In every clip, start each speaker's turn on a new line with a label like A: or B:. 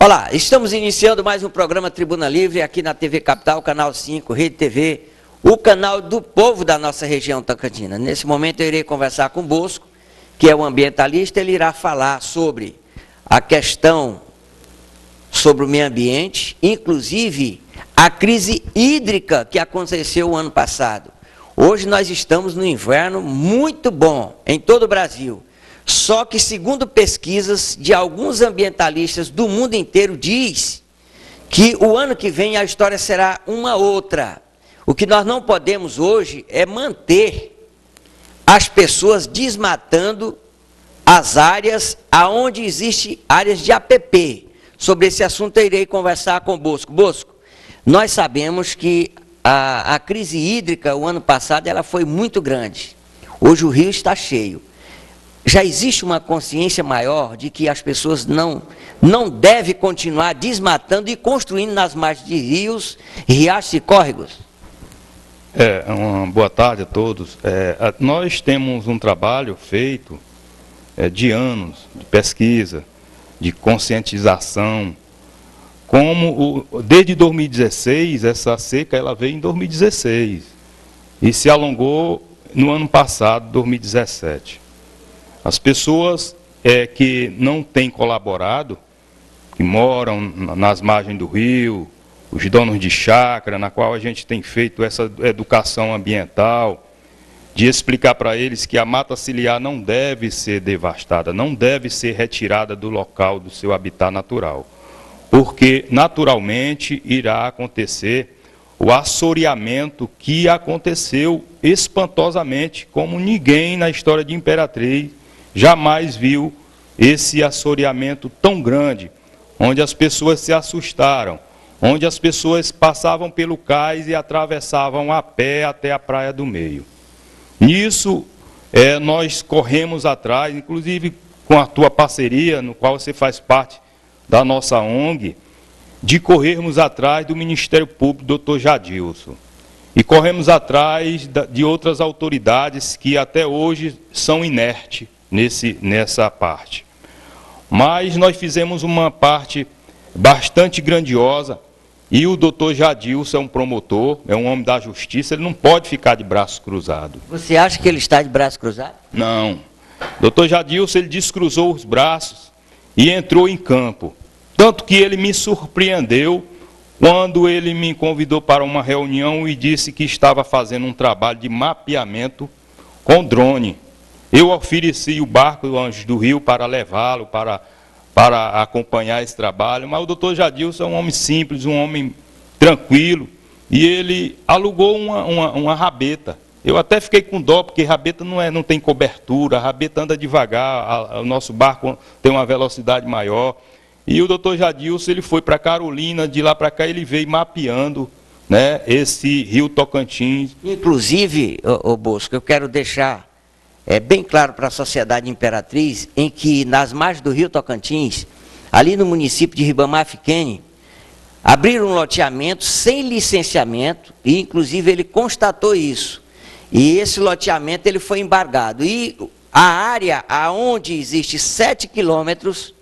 A: Olá, estamos iniciando mais um programa Tribuna Livre aqui na TV Capital, Canal 5, Rede TV, o canal do povo da nossa região tocantina. Nesse momento eu irei conversar com o Bosco, que é um ambientalista. Ele irá falar sobre a questão sobre o meio ambiente, inclusive a crise hídrica que aconteceu o ano passado. Hoje nós estamos no inverno muito bom em todo o Brasil. Só que, segundo pesquisas de alguns ambientalistas do mundo inteiro, diz que o ano que vem a história será uma outra. O que nós não podemos hoje é manter as pessoas desmatando as áreas aonde existem áreas de APP. Sobre esse assunto eu irei conversar com o Bosco. Bosco, nós sabemos que a crise hídrica o ano passado ela foi muito grande. Hoje o rio está cheio. Já existe uma consciência maior de que as pessoas não devem continuar desmatando e construindo nas margens de rios, riachos e córregos?
B: Uma boa tarde a todos. Nós temos um trabalho feito de anos, de pesquisa, de conscientização. Desde 2016, essa seca ela veio em 2016 e se alongou no ano passado, 2017. As pessoas que não têm colaborado, que moram nas margens do rio, os donos de chácara, na qual a gente tem feito essa educação ambiental, de explicar para eles que a mata ciliar não deve ser devastada, não deve ser retirada do local do seu habitat natural, porque naturalmente irá acontecer o assoreamento que aconteceu espantosamente, como ninguém na história de Imperatriz jamais viu esse assoreamento tão grande, onde as pessoas se assustaram, onde as pessoas passavam pelo cais e atravessavam a pé até a Praia do Meio. Nisso, nós corremos atrás, inclusive com a tua parceria, no qual você faz parte da nossa ONG, de corrermos atrás do Ministério Público, Dr. Jadilson. E corremos atrás de outras autoridades que até hoje são inertes nessa parte. Mas nós fizemos uma parte bastante grandiosa e o doutor Jadilson é um promotor, é um homem da justiça, ele não pode ficar de braços cruzados.
A: Você acha que ele está de braços cruzados?
B: Não. Doutor Jadilson, ele descruzou os braços e entrou em campo. Tanto que ele me surpreendeu quando ele me convidou para uma reunião e disse que estava fazendo um trabalho de mapeamento com drone. Eu ofereci o barco do Anjos do Rio para levá-lo, para acompanhar esse trabalho, mas o doutor Jadilson é um homem simples, um homem tranquilo, e ele alugou uma rabeta. Eu até fiquei com dó, porque rabeta não tem cobertura, a rabeta anda devagar, o nosso barco tem uma velocidade maior. E o doutor Jadilson, ele foi para Carolina, de lá para cá ele veio mapeando, né, esse rio Tocantins.
A: Inclusive, Bosco, eu quero deixar bem claro para a sociedade Imperatriz, em que nas margens do rio Tocantins, ali no município de Ribamar-Fiquene, abriram um loteamento sem licenciamento, e inclusive ele constatou isso. E esse loteamento ele foi embargado. E a área aonde existe 7 quilômetros,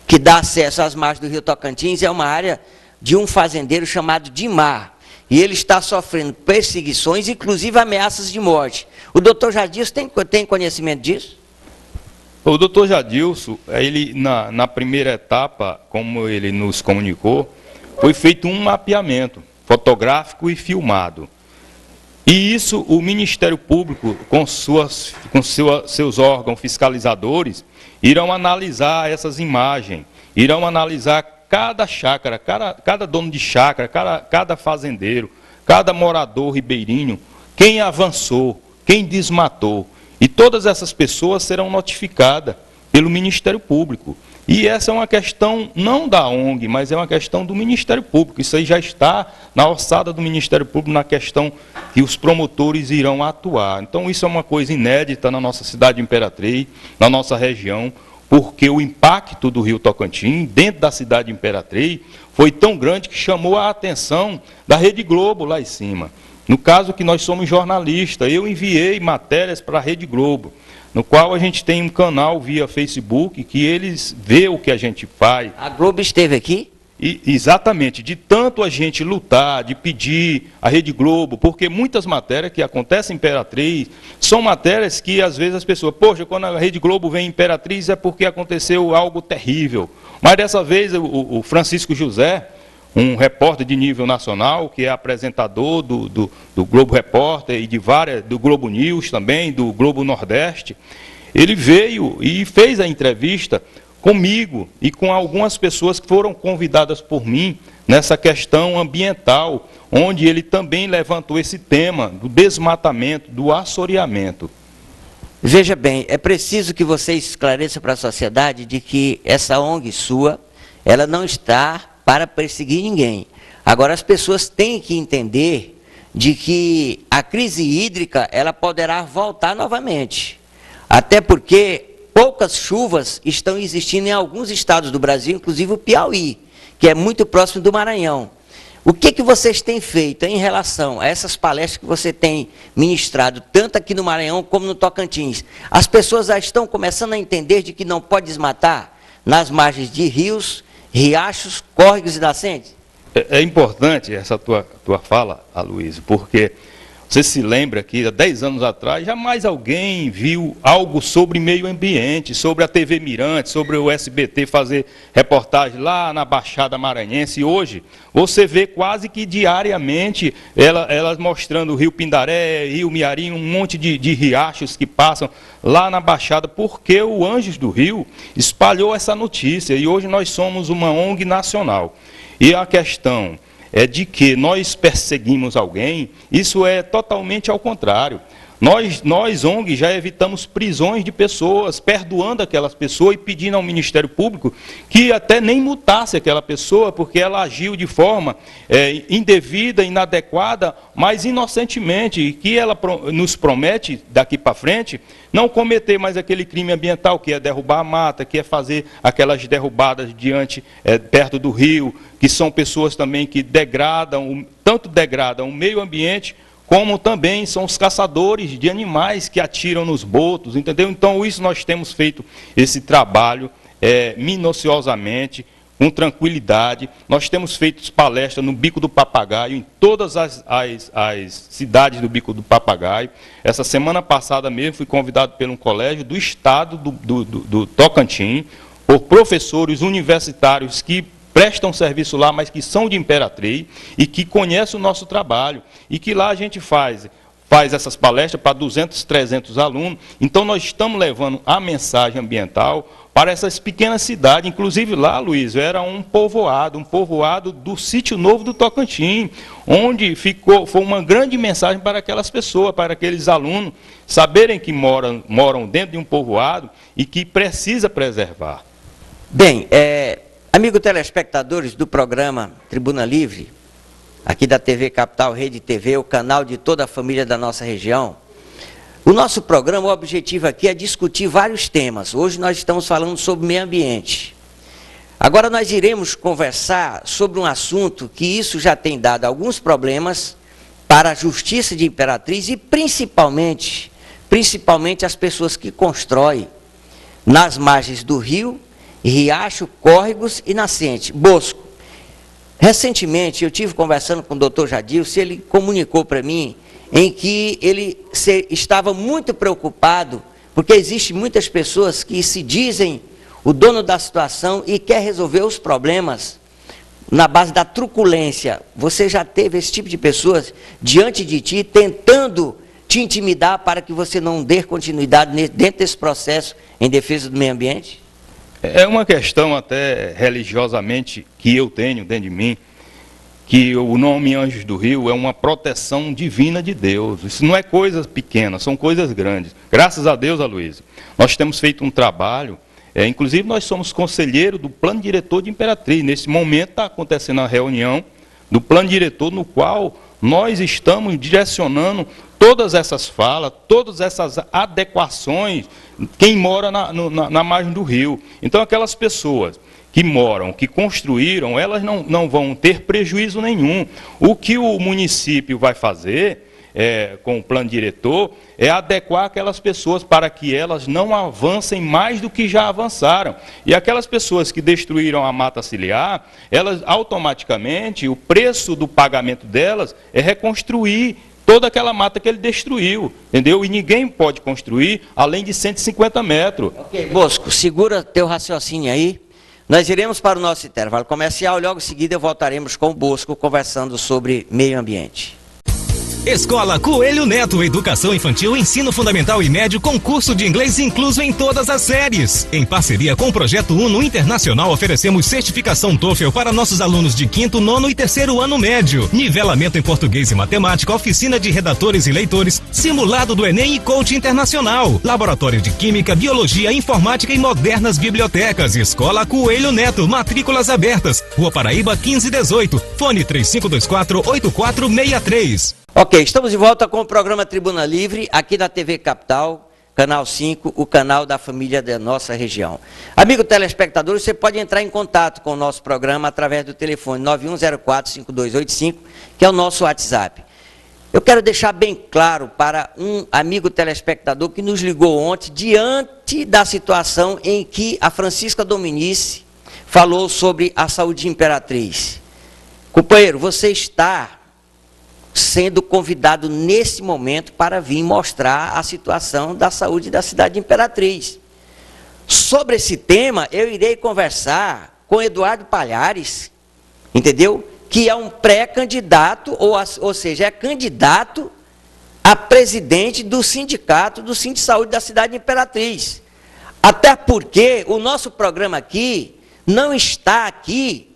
A: que dá acesso às margens do rio Tocantins, é uma área de um fazendeiro chamado Dimar. E ele está sofrendo perseguições, inclusive ameaças de morte. O doutor Jadilson tem conhecimento disso?
B: O doutor Jadilson, ele na primeira etapa, como ele nos comunicou, foi feito um mapeamento fotográfico e filmado. E isso o Ministério Público, com seus órgãos fiscalizadores, irão analisar essas imagens, irão analisar cada chácara, cada dono de chácara, cada fazendeiro, cada morador ribeirinho, quem avançou, quem desmatou. E todas essas pessoas serão notificadas pelo Ministério Público. E essa é uma questão não da ONG, mas é uma questão do Ministério Público. Isso aí já está na alçada do Ministério Público, na questão que os promotores irão atuar. Então isso é uma coisa inédita na nossa cidade de Imperatriz, na nossa região, porque o impacto do rio Tocantins, dentro da cidade de Imperatriz, foi tão grande que chamou a atenção da Rede Globo lá em cima. No caso que nós somos jornalistas, eu enviei matérias para a Rede Globo. no qual a gente tem um canal via Facebook, que eles vê o que a gente faz.
A: A Globo esteve aqui?
B: E, exatamente, de tanto a gente lutar, de pedir a Rede Globo, porque muitas matérias que acontecem em Imperatriz, são matérias que às vezes as pessoas, poxa, quando a Rede Globo vem em Imperatriz é porque aconteceu algo terrível. Mas dessa vez o Francisco José, um repórter de nível nacional, que é apresentador do Globo Repórter e do Globo News também, do Globo Nordeste, ele veio e fez a entrevista comigo e com algumas pessoas que foram convidadas por mim nessa questão ambiental, onde ele também levantou esse tema do desmatamento, do assoreamento.
A: Veja bem, é preciso que você esclareça para a sociedade de que essa ONG sua, ela não está para perseguir ninguém. Agora, as pessoas têm que entender de que a crise hídrica, ela poderá voltar novamente. Até porque poucas chuvas estão existindo em alguns estados do Brasil, inclusive o Piauí, que é muito próximo do Maranhão. O que vocês têm feito em relação a essas palestras que você tem ministrado, tanto aqui no Maranhão como no Tocantins? As pessoas já estão começando a entender de que não pode desmatar nas margens de rios, riachos, córregos e nascentes?
B: É importante essa tua fala, Aloysio, porque você se lembra que há 10 anos atrás, jamais alguém viu algo sobre meio ambiente, sobre a TV Mirante, sobre o SBT fazer reportagem lá na Baixada Maranhense. E hoje, você vê quase que diariamente elas mostrando o Rio Pindaré, Rio Miarim, um monte de riachos que passam lá na Baixada, porque o Anjos do Rio espalhou essa notícia. E hoje nós somos uma ONG nacional. E a questão é de que nós perseguimos alguém, isso é totalmente ao contrário. Nós, ONG, já evitamos prisões de pessoas, perdoando aquelas pessoas e pedindo ao Ministério Público que até nem multasse aquela pessoa, porque ela agiu de forma indevida, inadequada, mas inocentemente, e que ela nos promete, daqui para frente, não cometer mais aquele crime ambiental, que é derrubar a mata, que é fazer aquelas derrubadas perto do rio, que são pessoas também que tanto degradam o meio ambiente, como também são os caçadores de animais que atiram nos botos, entendeu? Então, isso nós temos feito esse trabalho minuciosamente, com tranquilidade. Nós temos feito palestras no Bico do Papagaio, em todas as cidades do Bico do Papagaio. Essa semana passada mesmo fui convidado por um colégio do estado do Tocantins, por professores universitários que prestam serviço lá, mas que são de Imperatriz e que conhecem o nosso trabalho. E que lá a gente faz essas palestras para 200, 300 alunos. Então, nós estamos levando a mensagem ambiental para essas pequenas cidades. Inclusive lá, Luiz, era um povoado do Sítio Novo do Tocantins, onde foi uma grande mensagem para aquelas pessoas, para aqueles alunos, saberem que moram dentro de um povoado e que precisa preservar.
A: Bem, amigos telespectadores do programa Tribuna Livre, aqui da TV Capital, Rede TV, o canal de toda a família da nossa região, o nosso programa, o objetivo aqui é discutir vários temas. Hoje nós estamos falando sobre meio ambiente. Agora nós iremos conversar sobre um assunto que isso já tem dado alguns problemas para a Justiça de Imperatriz e principalmente as pessoas que constroem nas margens do rio, riacho, córregos e nascente. Bosco, recentemente eu tive conversando com o doutor Jadilson, ele comunicou para mim em que ele estava muito preocupado, porque existem muitas pessoas que se dizem o dono da situação e quer resolver os problemas na base da truculência. Você já teve esse tipo de pessoas diante de ti, tentando te intimidar para que você não dê continuidade dentro desse processo em defesa do meio ambiente?
B: É uma questão até religiosamente que eu tenho dentro de mim, que o nome Anjos do Rio é uma proteção divina de Deus. Isso não é coisa pequena, são coisas grandes. Graças a Deus, Aloysio, nós temos feito um trabalho, inclusive nós somos conselheiro do plano diretor de Imperatriz. Nesse momento está acontecendo a reunião do plano diretor, no qual nós estamos direcionando todas essas falas, todas essas adequações, quem mora na margem do rio. Então, aquelas pessoas que moram, que construíram, elas não vão ter prejuízo nenhum. O que o município vai fazer com o plano diretor, é adequar aquelas pessoas para que elas não avancem mais do que já avançaram. E aquelas pessoas que destruíram a mata ciliar, elas automaticamente, o preço do pagamento delas é reconstruir toda aquela mata que ele destruiu, entendeu? E ninguém pode construir além de 150 metros.
A: Ok, Bosco, segura teu raciocínio aí. Nós iremos para o nosso intervalo comercial e logo em seguida voltaremos com o Bosco conversando sobre meio ambiente.
C: Escola Coelho Neto, Educação Infantil, Ensino Fundamental e Médio, com curso de inglês incluso em todas as séries. Em parceria com o Projeto Uno Internacional, oferecemos certificação TOEFL para nossos alunos de 5º, 9º e 3º ano médio. Nivelamento em português e matemática, oficina de redatores e leitores, simulado do Enem e coach internacional. Laboratório de Química, Biologia, Informática e modernas bibliotecas. Escola Coelho Neto, matrículas abertas. Rua Paraíba 1518, fone 3524-8463.
A: Ok, estamos de volta com o programa Tribuna Livre, aqui na TV Capital, Canal 5, o canal da família da nossa região. Amigo telespectador, você pode entrar em contato com o nosso programa através do telefone 9104-5285, que é o nosso WhatsApp. Eu quero deixar bem claro para um amigo telespectador que nos ligou ontem, diante da situação em que a Francisca Dominici falou sobre a saúde de Imperatriz. Companheiro, você está sendo convidado nesse momento para vir mostrar a situação da saúde da cidade de Imperatriz. Sobre esse tema, eu irei conversar com Eduardo Palhares, entendeu? Que é um pré-candidato, ou seja, é candidato a presidente do sindicato, do Sindicato de Saúde da cidade de Imperatriz. Até porque o nosso programa aqui não está aqui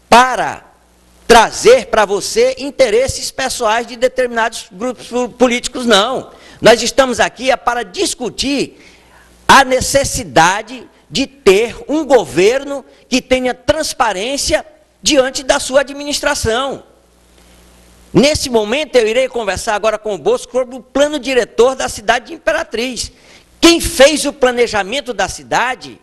A: para trazer para você interesses pessoais de determinados grupos políticos, não. Nós estamos aqui para discutir a necessidade de ter um governo que tenha transparência diante da sua administração. Nesse momento, eu irei conversar agora com o Bosco sobre o plano diretor da cidade de Imperatriz. Quem fez o planejamento da cidade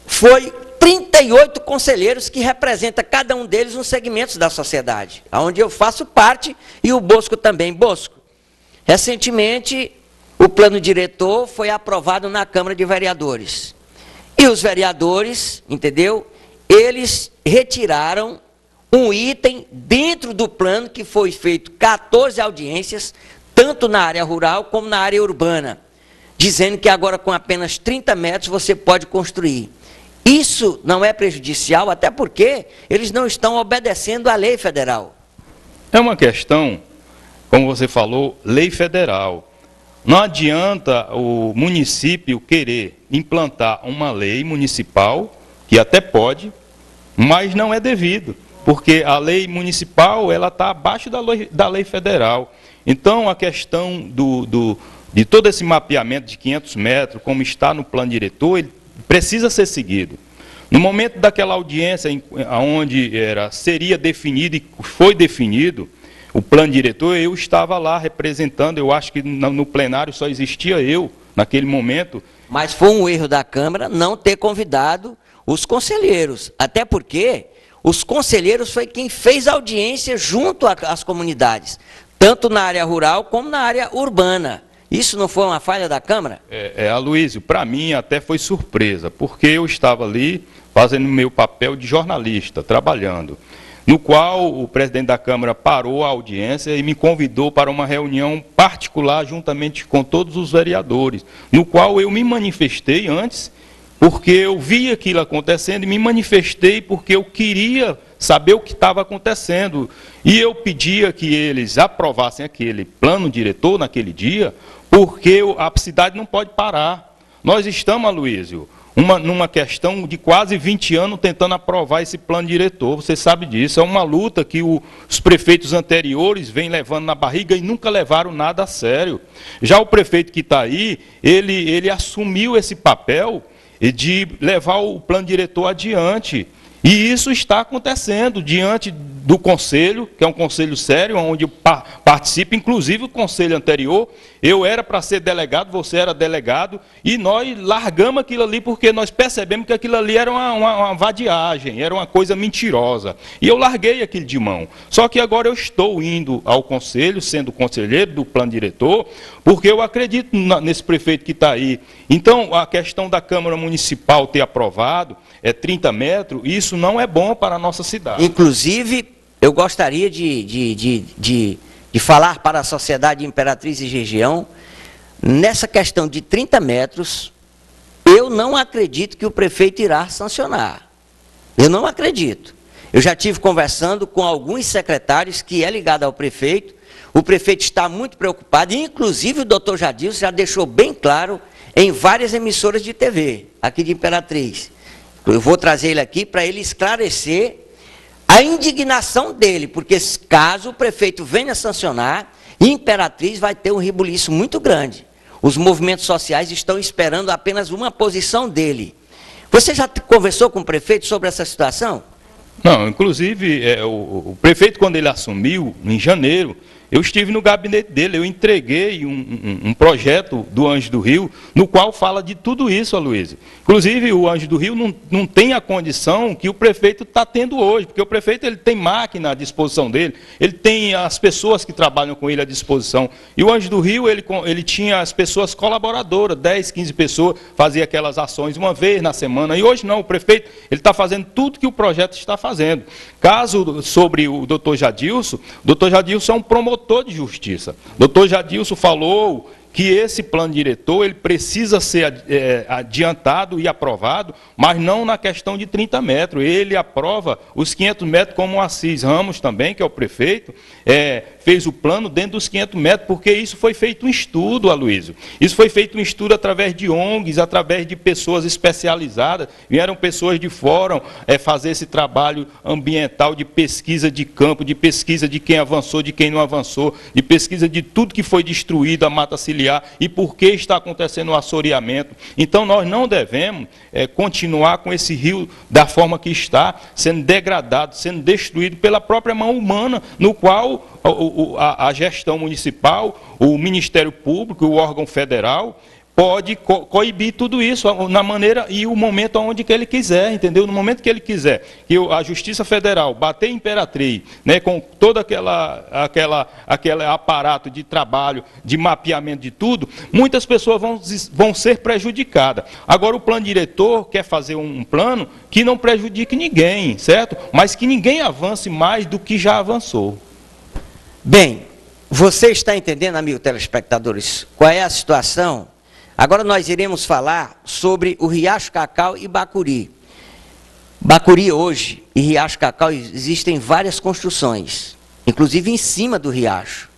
A: foi 38 conselheiros que representam cada um deles um segmento da sociedade, onde eu faço parte e o Bosco também. Bosco, recentemente o plano diretor foi aprovado na Câmara de Vereadores. E os vereadores, entendeu? Eles retiraram um item dentro do plano que foi feito 14 audiências, tanto na área rural como na área urbana, dizendo que agora com apenas 30 metros você pode construir. Isso não é prejudicial, até porque eles não estão obedecendo à lei federal.
B: É uma questão, como você falou, lei federal. Não adianta o município querer implantar uma lei municipal, que até pode, mas não é devido, porque a lei municipal ela está abaixo da lei federal. Então, a questão de todo esse mapeamento de 500 metros, como está no plano diretor, ele precisa ser seguido. No momento daquela audiência onde seria definido e foi definido o plano diretor, eu estava lá representando, eu acho que no plenário só existia eu naquele momento.
A: Mas foi um erro da Câmara não ter convidado os conselheiros, até porque os conselheiros foi quem fez audiência junto às comunidades, tanto na área rural como na área urbana. Isso não foi uma falha da Câmara?
B: Aloysio, para mim até foi surpresa, porque eu estava ali fazendo meu papel de jornalista, trabalhando, no qual o presidente da Câmara parou a audiência e me convidou para uma reunião particular juntamente com todos os vereadores, no qual eu me manifestei antes, porque eu vi aquilo acontecendo e me manifestei porque eu queria saber o que estava acontecendo. E eu pedia que eles aprovassem aquele plano diretor naquele dia, porque a cidade não pode parar. Nós estamos, Aloysio, numa questão de quase 20 anos tentando aprovar esse plano diretor. Você sabe disso, é uma luta que os prefeitos anteriores vêm levando na barriga e nunca levaram nada a sério. Já o prefeito que está aí, ele assumiu esse papel de levar o plano diretor adiante. E isso está acontecendo diante do conselho, que é um conselho sério, onde eu participo, inclusive o conselho anterior, eu era para ser delegado, você era delegado, e nós largamos aquilo ali porque nós percebemos que aquilo ali era uma vadiagem, era uma coisa mentirosa. E eu larguei aquilo de mão. Só que agora eu estou indo ao conselho, sendo conselheiro do plano diretor, porque eu acredito nesse prefeito que está aí. Então, a questão da Câmara Municipal ter aprovado 30 metros, isso não é bom para a nossa cidade.
A: Inclusive, eu gostaria de falar para a sociedade de Imperatriz e região, nessa questão de 30 metros, eu não acredito que o prefeito irá sancionar. Eu não acredito. Eu já tive conversando com alguns secretários que é ligado ao prefeito, o prefeito está muito preocupado, inclusive o doutor Jadilson já deixou bem claro em várias emissoras de TV, aqui de Imperatriz. Eu vou trazer ele aqui para ele esclarecer a indignação dele, porque caso o prefeito venha sancionar, Imperatriz vai ter um rebuliço muito grande. Os movimentos sociais estão esperando apenas uma posição dele. Você já conversou com o prefeito sobre essa situação?
B: Não, inclusive, o prefeito, quando ele assumiu, em janeiro, eu estive no gabinete dele, eu entreguei um projeto do Anjo do Rio, no qual fala de tudo isso, Aloysio. Inclusive, o Anjo do Rio não tem a condição que o prefeito está tendo hoje, porque o prefeito ele tem máquina à disposição dele, ele tem as pessoas que trabalham com ele à disposição. E o Anjo do Rio, ele tinha as pessoas colaboradoras, 10, 15 pessoas, fazia aquelas ações uma vez na semana. E hoje não, o prefeito ele está fazendo tudo que o projeto está fazendo. Caso sobre o doutor Jadilson é um promotor de justiça. Doutor Jadilson falou que esse plano diretor ele precisa ser adiantado e aprovado, mas não na questão de 30 metros. Ele aprova os 500 metros, como o Assis Ramos também, que é o prefeito, fez o plano dentro dos 500 metros, porque isso foi feito um estudo, Aloysio. Isso foi feito um estudo através de ONGs, através de pessoas especializadas. Vieram pessoas de fora fazer esse trabalho ambiental de pesquisa de campo, de pesquisa de quem avançou, de quem não avançou, de pesquisa de tudo que foi destruído, a mata ciliar, e por que está acontecendo o assoreamento. Então, nós não devemos continuar com esse rio da forma que está, sendo degradado, sendo destruído pela própria mão humana, no qual a gestão municipal, o Ministério Público, o órgão federal, pode coibir tudo isso na maneira e o momento onde que ele quiser, entendeu? No momento que ele quiser, que a Justiça Federal bater em Imperatriz, né, com todo aquele aparato de trabalho, de mapeamento de tudo, muitas pessoas vão ser prejudicadas. Agora o plano diretor quer fazer um plano que não prejudique ninguém, certo? Mas que ninguém avance mais do que já avançou.
A: Bem, você está entendendo, amigo telespectadores, qual é a situação? Agora nós iremos falar sobre o Riacho Cacau e Bacuri. Bacuri hoje e Riacho Cacau existem várias construções, inclusive em cima do riacho.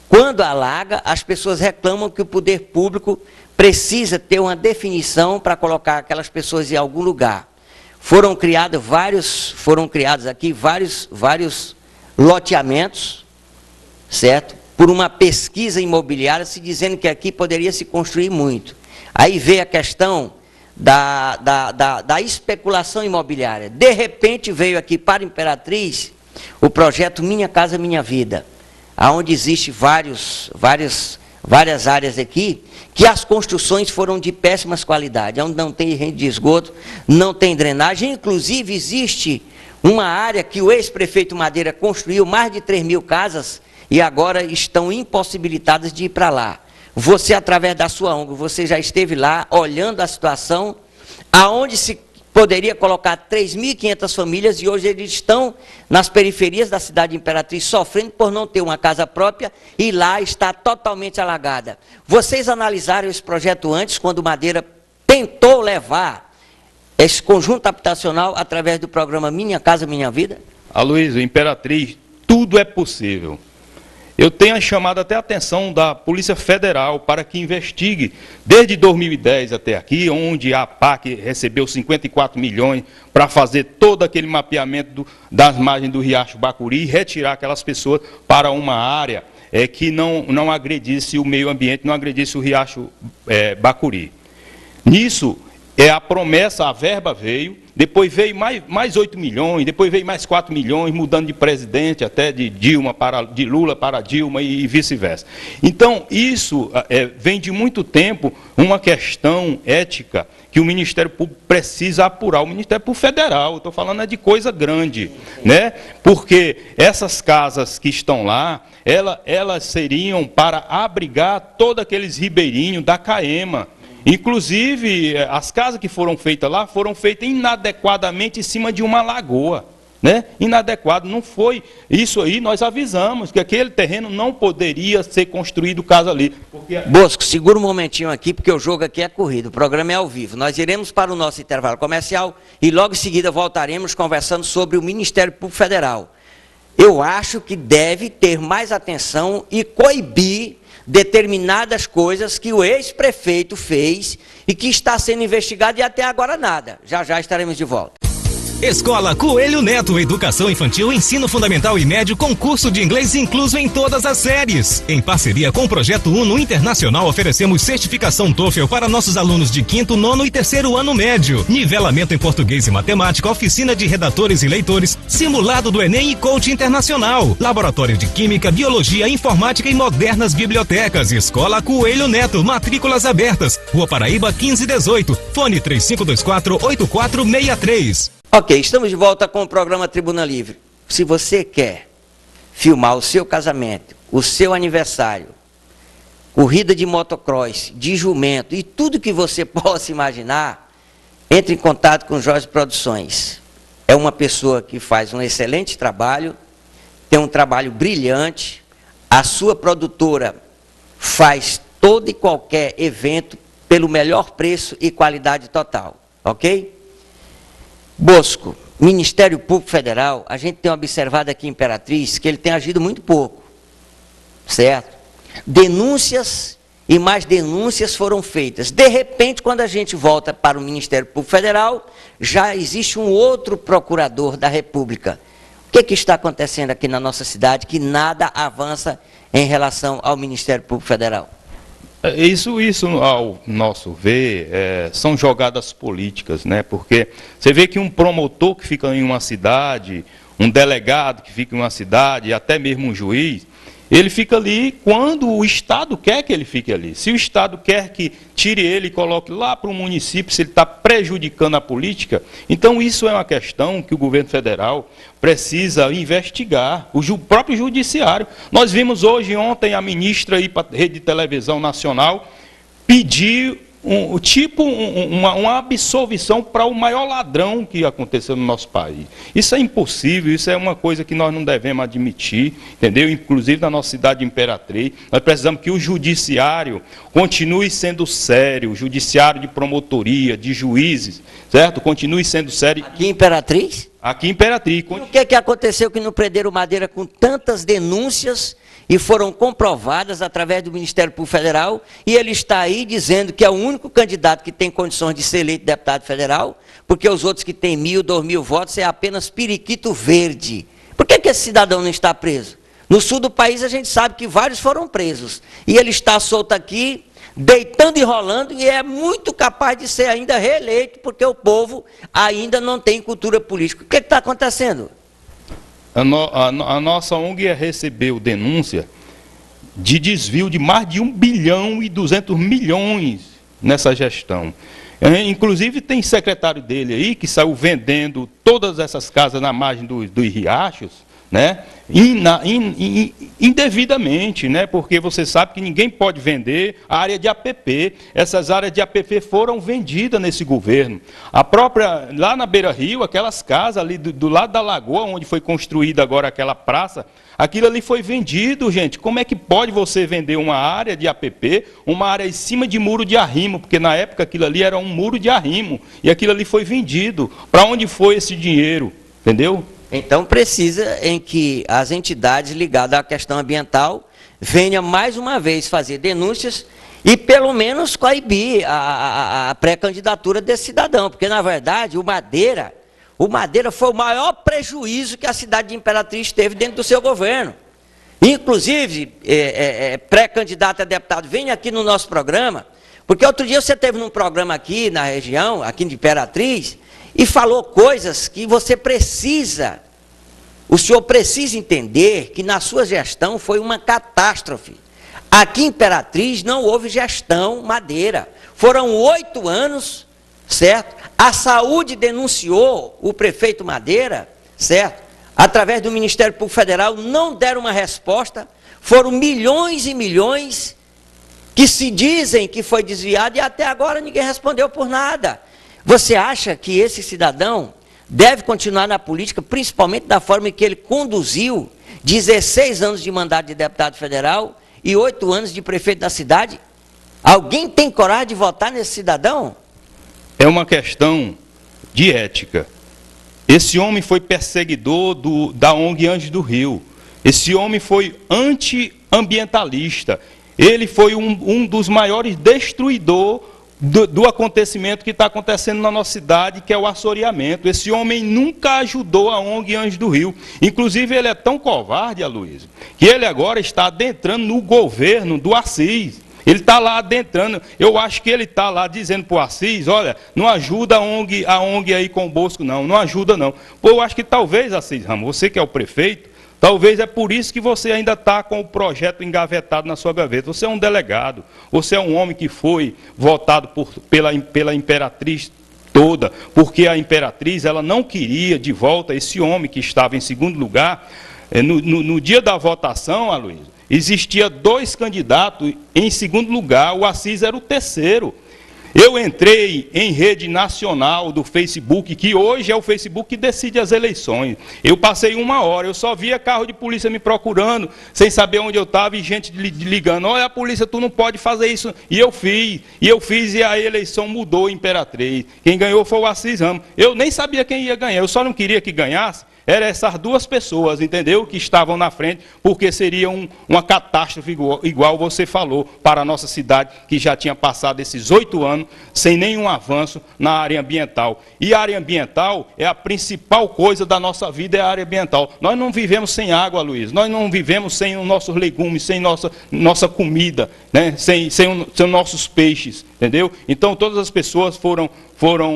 A: Quando alaga, as pessoas reclamam que o poder público precisa ter uma definição para colocar aquelas pessoas em algum lugar. Foram criados aqui vários loteamentos, certo? Por uma pesquisa imobiliária, se dizendo que aqui poderia se construir muito. Aí veio a questão da especulação imobiliária. De repente veio aqui para Imperatriz o projeto Minha Casa Minha Vida, onde existe várias áreas aqui, que as construções foram de péssimas qualidades, onde não tem rede de esgoto, não tem drenagem, inclusive existe uma área que o ex-prefeito Madeira construiu mais de 3.000 casas, e agora estão impossibilitadas de ir para lá. Você, através da sua ONG, você já esteve lá olhando a situação, aonde se poderia colocar 3.500 famílias, e hoje eles estão nas periferias da cidade de Imperatriz, sofrendo por não ter uma casa própria, e lá está totalmente alagada. Vocês analisaram esse projeto antes, quando Madeira tentou levar esse conjunto habitacional através do programa Minha Casa Minha Vida?
B: Aloysio, Imperatriz, tudo é possível. Eu tenho chamado até a atenção da Polícia Federal para que investigue, desde 2010 até aqui, onde a APAC recebeu 54 milhões para fazer todo aquele mapeamento das margens do Riacho Bacuri e retirar aquelas pessoas para uma área que não agredisse o meio ambiente, não agredisse o Riacho Bacuri. Nisso, a promessa, a verba veio, depois veio mais 8 milhões, depois veio mais 4 milhões, mudando de presidente, até de Lula para Dilma e vice-versa. Então, isso vem de muito tempo uma questão ética que o Ministério Público precisa apurar. O Ministério Público Federal, estou falando de coisa grande, né? Porque essas casas que estão lá, elas seriam para abrigar todos aqueles ribeirinhos da Caema. Inclusive, as casas que foram feitas lá, foram feitas inadequadamente em cima de uma lagoa, né? Inadequado, não foi. Isso aí nós avisamos, que aquele terreno não poderia ser construído casa ali. Porque...
A: Bosco, segura um momentinho aqui, porque o jogo aqui é corrido, o programa é ao vivo. Nós iremos para o nosso intervalo comercial e logo em seguida voltaremos conversando sobre o Ministério Público Federal. Eu acho que deve ter mais atenção e coibir determinadas coisas que o ex-prefeito fez e que está sendo investigado e até agora nada. Já já estaremos de volta.
C: Escola Coelho Neto, educação infantil, ensino fundamental e médio com curso de inglês incluso em todas as séries. Em parceria com o Projeto Uno Internacional, oferecemos certificação TOEFL para nossos alunos de 5º, 9º e 3º ano médio. Nivelamento em português e matemática, oficina de redatores e leitores, simulado do Enem e coach internacional. Laboratório de química, biologia, informática e modernas bibliotecas. Escola Coelho Neto, matrículas abertas. Rua Paraíba 1518, fone 3524-8463.
A: Ok, estamos de volta com o programa Tribuna Livre. Se você quer filmar o seu casamento, o seu aniversário, corrida de motocross, de jumento e tudo que você possa imaginar, entre em contato com Jorge Produções. É uma pessoa que faz um excelente trabalho, tem um trabalho brilhante, a sua produtora faz todo e qualquer evento pelo melhor preço e qualidade total, ok? Bosco, Ministério Público Federal, a gente tem observado aqui em Imperatriz que ele tem agido muito pouco, certo? Denúncias e mais denúncias foram feitas. De repente, quando a gente volta para o Ministério Público Federal, já existe um outro procurador da República. O que está acontecendo aqui na nossa cidade que nada avança em relação ao Ministério Público Federal?
B: Isso, ao nosso ver, são jogadas políticas, né? Porque você vê que um promotor que fica em uma cidade, um delegado que fica em uma cidade, até mesmo um juiz, ele fica ali quando o Estado quer que ele fique ali. Se o Estado quer que tire ele e coloque lá para o município, se ele está prejudicando a política, então isso é uma questão que o governo federal precisa investigar, o próprio judiciário. Nós vimos ontem a ministra ir para a rede de televisão nacional pedir uma absolvição para o maior ladrão que aconteceu no nosso país. Isso é impossível, isso é uma coisa que nós não devemos admitir, entendeu? Inclusive na nossa cidade de Imperatriz, nós precisamos que o judiciário continue sendo sério, o judiciário de promotoria, de juízes, certo? Continue sendo sério.
A: Aqui em Imperatriz?
B: Aqui em Imperatriz.
A: E o que aconteceu que não prenderam Madeira com tantas denúncias e foram comprovadas através do Ministério Público Federal, e ele está aí dizendo que é o único candidato que tem condições de ser eleito deputado federal, porque os outros que têm 1.000, 2.000 votos é apenas periquito verde. Por que esse cidadão não está preso? No sul do país a gente sabe que vários foram presos, e ele está solto aqui, deitando e rolando, e é muito capaz de ser ainda reeleito, porque o povo ainda não tem cultura política. O que está acontecendo?
B: A nossa ONG recebeu denúncia de desvio de mais de 1 bilhão e 200 milhões nessa gestão. Inclusive tem secretário dele aí que saiu vendendo todas essas casas na margem dos riachos, né? Indevidamente, né? Porque você sabe que ninguém pode vender a área de APP. Essas áreas de APP foram vendidas nesse governo. A própria, lá na Beira Rio, aquelas casas ali do lado da lagoa, onde foi construída agora aquela praça, aquilo ali foi vendido, gente. Como é que pode você vender uma área de APP, uma área em cima de muro de arrimo? Porque na época aquilo ali era um muro de arrimo, e aquilo ali foi vendido. Para onde foi esse dinheiro? Entendeu?
A: Então precisa em que as entidades ligadas à questão ambiental venham mais uma vez fazer denúncias e pelo menos coibir a pré-candidatura desse cidadão, porque na verdade o Madeira foi o maior prejuízo que a cidade de Imperatriz teve dentro do seu governo. Inclusive, pré-candidato a deputado, venha aqui no nosso programa, Porque outro dia você esteve num programa aqui na região, aqui de Imperatriz, e falou coisas que você precisa, o senhor precisa entender que na sua gestão foi uma catástrofe. Aqui em Imperatriz não houve gestão Madeira. Foram 8 anos, certo? A saúde denunciou o prefeito Madeira, certo? Através do Ministério Público Federal, não deram uma resposta. Foram milhões e milhões que se dizem que foi desviado e até agora ninguém respondeu por nada. Você acha que esse cidadão deve continuar na política, principalmente da forma em que ele conduziu 16 anos de mandato de deputado federal e 8 anos de prefeito da cidade? Alguém tem coragem de votar nesse cidadão?
B: É uma questão de ética. Esse homem foi perseguidor da ONG Anjos do Rio. Esse homem foi anti-ambientalista. Ele foi um dos maiores destruidores do acontecimento que está acontecendo na nossa cidade, que é o assoreamento. Esse homem nunca ajudou a ONG Anjos do Rio. Inclusive, ele é tão covarde, Aloysio, que ele agora está adentrando no governo do Assis. Ele está lá adentrando. Eu acho que ele está lá dizendo para o Assis, olha, não ajuda a ONG aí com o Bosco, não ajuda não. Pô, eu acho que talvez, Assis Ramos, você que é o prefeito, talvez é por isso que você ainda está com o projeto engavetado na sua gaveta. Você é um delegado, você é um homem que foi votado pela Imperatriz toda, porque a Imperatriz ela não queria de volta esse homem que estava em segundo lugar. No dia da votação, Aloysio, existia 2 candidatos em segundo lugar, o Assis era o terceiro. Eu entrei em rede nacional do Facebook, que hoje é o Facebook que decide as eleições. Eu passei 1 hora, eu só via carro de polícia me procurando, sem saber onde eu estava, e gente ligando, olha a polícia, tu não pode fazer isso. E eu fiz, e a eleição mudou em Imperatriz. Quem ganhou foi o Assis Ramos. Eu nem sabia quem ia ganhar, eu só não queria que ganhasse. Eram essas 2 pessoas, entendeu? Que estavam na frente, porque seria uma catástrofe igual você falou para a nossa cidade, que já tinha passado esses 8 anos sem nenhum avanço na área ambiental. E a área ambiental é a principal coisa da nossa vida, é a área ambiental. Nós não vivemos sem água, Luiz. Nós não vivemos sem os nossos legumes, sem nossa comida, né? sem nossos peixes, entendeu? Então todas as pessoas foram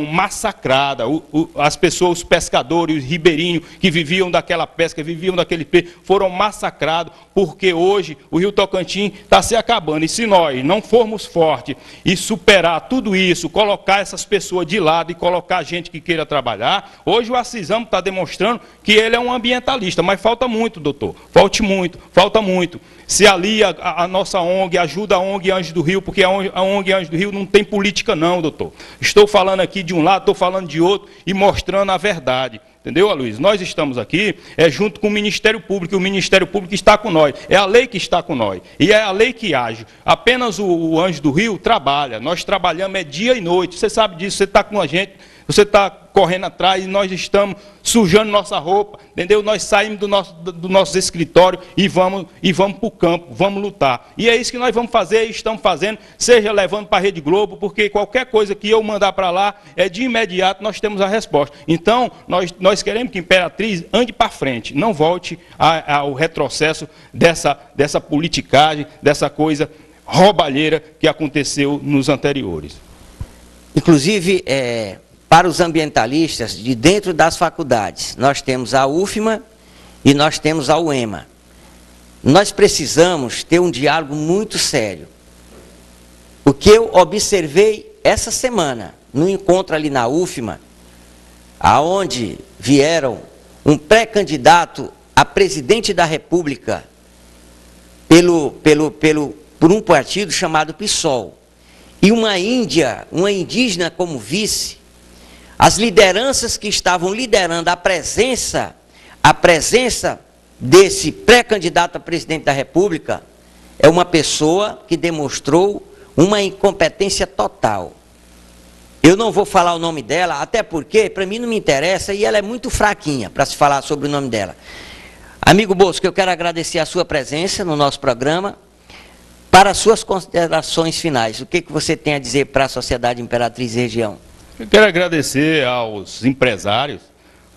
B: massacradas, as pessoas, os pescadores, os ribeirinhos que viviam daquela pesca, viviam daquele peixe, foram massacrados, porque hoje o Rio Tocantins está se acabando. E se nós não formos fortes e superar tudo isso, colocar essas pessoas de lado e colocar gente que queira trabalhar, hoje o Assis Ramos está demonstrando que ele é um ambientalista, mas falta muito, doutor, falta muito. Se alia a nossa ONG, ajuda a ONG Anjos do Rio, porque a ONG Anjos do Rio não tem política não, doutor. Estou falando aqui de um lado, estou falando de outro e mostrando a verdade. Entendeu, Aloysio? Nós estamos aqui junto com o Ministério Público, e o Ministério Público está com nós. É a lei que está com nós. E é a lei que age. Apenas o Anjo do Rio trabalha. Nós trabalhamos dia e noite. Você sabe disso, você está com a gente, você está correndo atrás e nós estamos sujando nossa roupa, entendeu? Nós saímos do nosso escritório e vamos para o campo, vamos lutar. E é isso que nós vamos fazer e estamos fazendo, seja levando para a Rede Globo, porque qualquer coisa que eu mandar para lá, de imediato nós temos a resposta. Então, nós queremos que Imperatriz ande para frente, não volte ao retrocesso dessa politicagem, dessa coisa roubalheira que aconteceu nos anteriores.
A: Inclusive, para os ambientalistas de dentro das faculdades, nós temos a UFMA e nós temos a UEMA. Nós precisamos ter um diálogo muito sério. O que eu observei essa semana, no encontro ali na UFMA, aonde vieram um pré-candidato a presidente da República por um partido chamado PSOL, e uma indígena como vice. As lideranças que estavam liderando a presença desse pré-candidato a presidente da República é uma pessoa que demonstrou uma incompetência total. Eu não vou falar o nome dela, até porque para mim não me interessa e ela é muito fraquinha para se falar sobre o nome dela. Amigo Bosco, eu quero agradecer a sua presença no nosso programa. Para as suas considerações finais, o que você tem a dizer para a sociedade Imperatriz e região?
B: Eu quero agradecer aos empresários,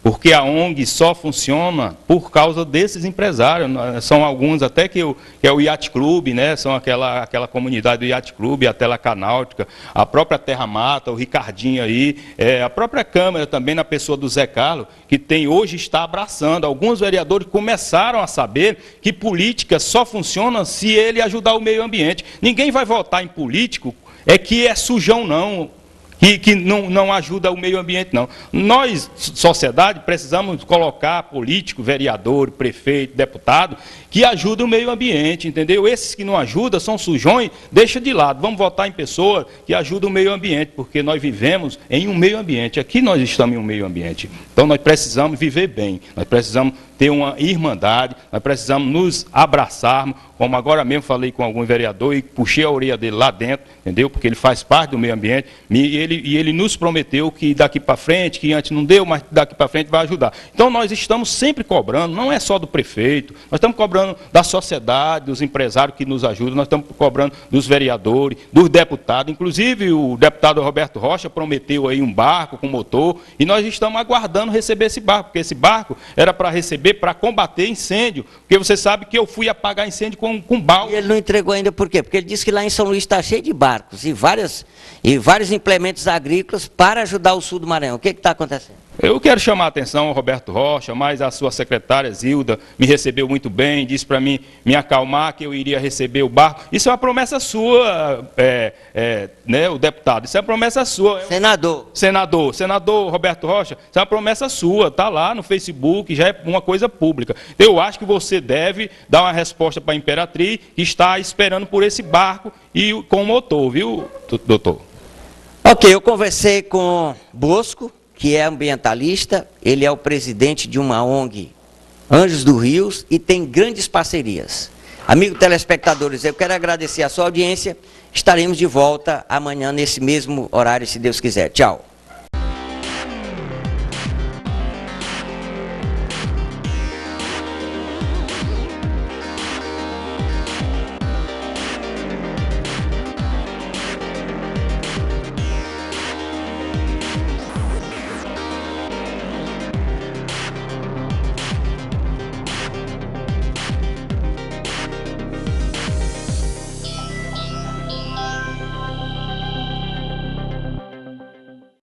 B: Porque a ONG só funciona por causa desses empresários. São alguns até que é o Yacht Club, né? São aquela comunidade do Yacht Club, a Telecanáutica, a própria Terra Mata, o Ricardinho aí, a própria Câmara também, na pessoa do Zé Carlos, que hoje está abraçando. Alguns vereadores começaram a saber que política só funciona se ele ajudar o meio ambiente. Ninguém vai votar em político que é sujão, não. Que não ajuda o meio ambiente, não. Nós, sociedade, precisamos colocar político, vereador, prefeito, deputado, que ajudam o meio ambiente, entendeu? Esses que não ajudam, são sujões, deixa de lado. Vamos votar em pessoas que ajudam o meio ambiente, porque nós vivemos em um meio ambiente. Aqui nós estamos em um meio ambiente. Então nós precisamos viver bem, nós precisamos ter uma irmandade, nós precisamos nos abraçarmos, como agora mesmo falei com algum vereador e puxei a orelha dele lá dentro, entendeu? Porque ele faz parte do meio ambiente e ele nos prometeu que daqui para frente, que antes não deu, mas daqui para frente vai ajudar. Então nós estamos sempre cobrando, não é só do prefeito, nós estamos cobrando da sociedade, dos empresários que nos ajudam, nós estamos cobrando dos vereadores, dos deputados, inclusive o deputado Roberto Rocha prometeu aí um barco com motor e nós estamos aguardando receber esse barco, porque esse barco era para receber para combater incêndio, porque você sabe que eu fui apagar incêndio com balde.
A: E ele não entregou ainda por quê? Porque ele disse que lá em São Luís está cheio de barcos e vários implementos agrícolas para ajudar o sul do Maranhão. O que está acontecendo?
B: Eu quero chamar a atenção ao Roberto Rocha, mas a sua secretária Zilda me recebeu muito bem, disse para mim me acalmar que eu iria receber o barco. Isso é uma promessa sua, né, o deputado, isso é uma promessa sua. Senador Roberto Rocha, isso é uma promessa sua, está lá no Facebook, já é uma coisa pública. Eu acho que você deve dar uma resposta para a Imperatriz, que está esperando por esse barco e com o motor, viu, doutor?
A: Ok, eu conversei com Bosco, que é ambientalista, ele é o presidente de uma ONG, Anjos do Rios, e tem grandes parcerias. Amigos telespectadores, eu quero agradecer a sua audiência, estaremos de volta amanhã nesse mesmo horário, se Deus quiser. Tchau.